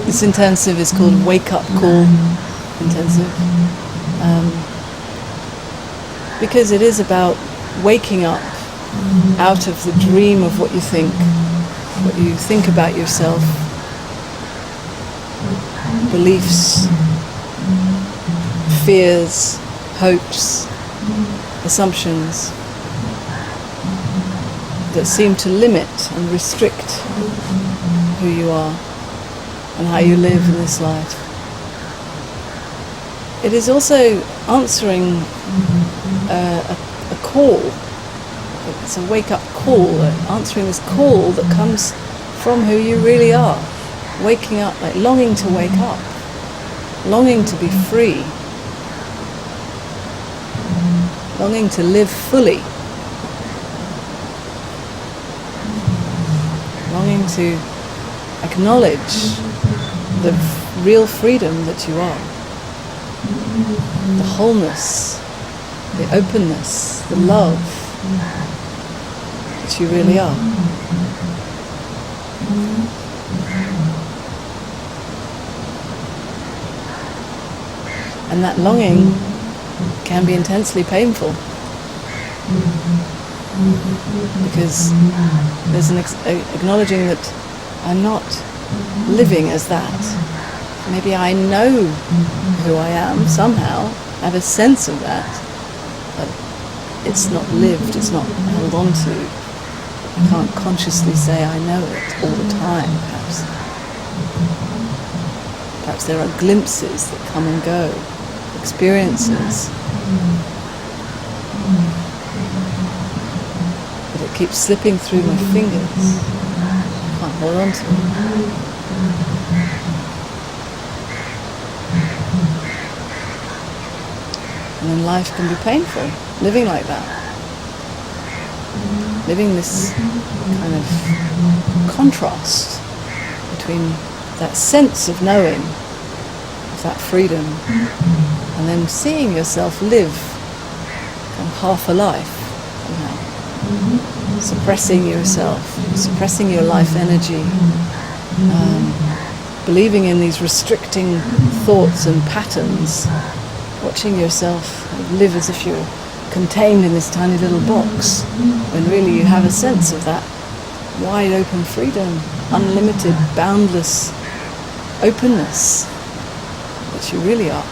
This intensive is called Wake Up Call Intensive, because it is about waking up out of the dream of what you think about yourself, beliefs, fears, hopes, assumptions that seem to limit and restrict who you are and how you live in this life. It is also answering a call. It's a wake-up call, answering this call that comes from who you really are. Waking up, like longing to wake up, longing to be free, longing to live fully, longing to acknowledge the real freedom that you are, the wholeness, the openness, the love that you really are. And that longing can be intensely painful, because there's an acknowledging that I'm not living as that. Maybe I know who I am somehow, I have a sense of that, but it's not lived, it's not held on to. I can't consciously say I know it all the time, perhaps. Perhaps there are glimpses that come and go, experiences, but it keeps slipping through my fingers. I can't hold on to it. And then life can be painful, living like that. Living this kind of contrast between that sense of knowing, of that freedom, and then seeing yourself live kind of half a life somehow. Suppressing yourself, suppressing your life energy, believing in these restricting thoughts and patterns, watching yourself live as if you're contained in this tiny little box, when really you have a sense of that wide open freedom, unlimited, boundless openness that you really are.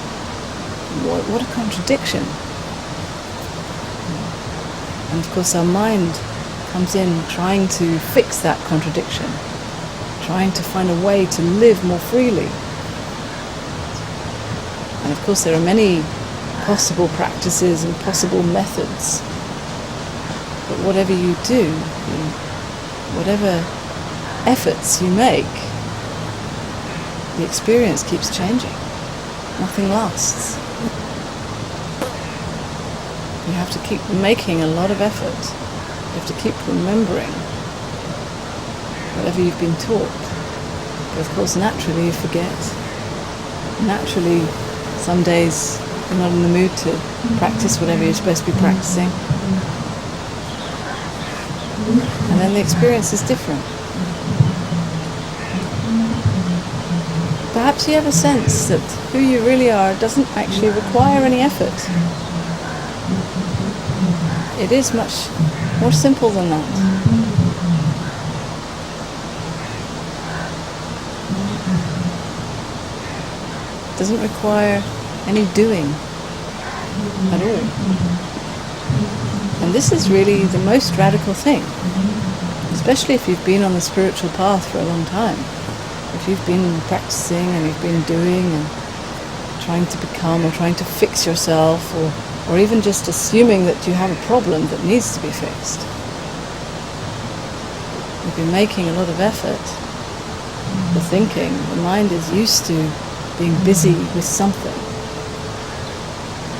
What a contradiction. And of course our mind comes in trying to fix that contradiction, trying to find a way to live more freely. And of course there are many possible practices and possible methods. But whatever you do, whatever efforts you make, the experience keeps changing. Nothing lasts. You have to keep making a lot of effort. You have to keep remembering whatever you've been taught. But of course naturally you forget. Naturally some days you're not in the mood to practice whatever you're supposed to be practicing. And then the experience is different. Perhaps you have a sense that who you really are doesn't actually require any effort. It is much more simple than that. It doesn't require any doing at all. And this is really the most radical thing, especially if you've been on the spiritual path for a long time. If you've been practicing and you've been doing and trying to become or trying to fix yourself, or even just assuming that you have a problem that needs to be fixed. You've been making a lot of effort. The thinking, the mind is used to being busy with something.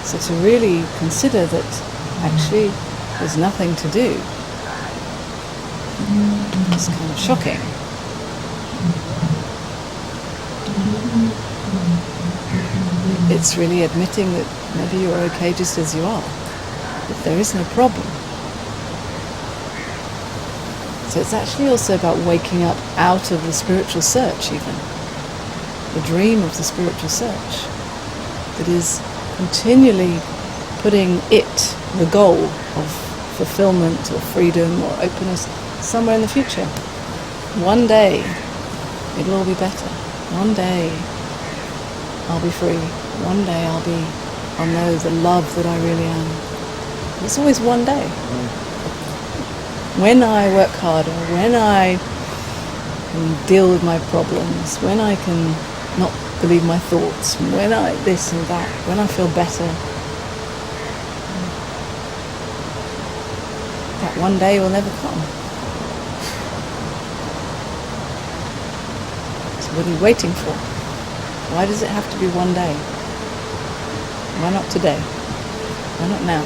So to really consider that actually there's nothing to do is kind of shocking. It's really admitting that maybe you're okay just as you are, that there is no problem. So it's actually also about waking up out of the spiritual search even. The dream of the spiritual search that is continually putting the goal of fulfillment or freedom or openness, somewhere in the future. One day it'll all be better. One day I'll be free. One day I'll know the love that I really am. It's always one day. When I work harder, when I can deal with my problems, when I can not believe my thoughts, when I this and that, when I feel better, that one day will never come. So what are you waiting for? Why does it have to be one day? Why not today? Why not now?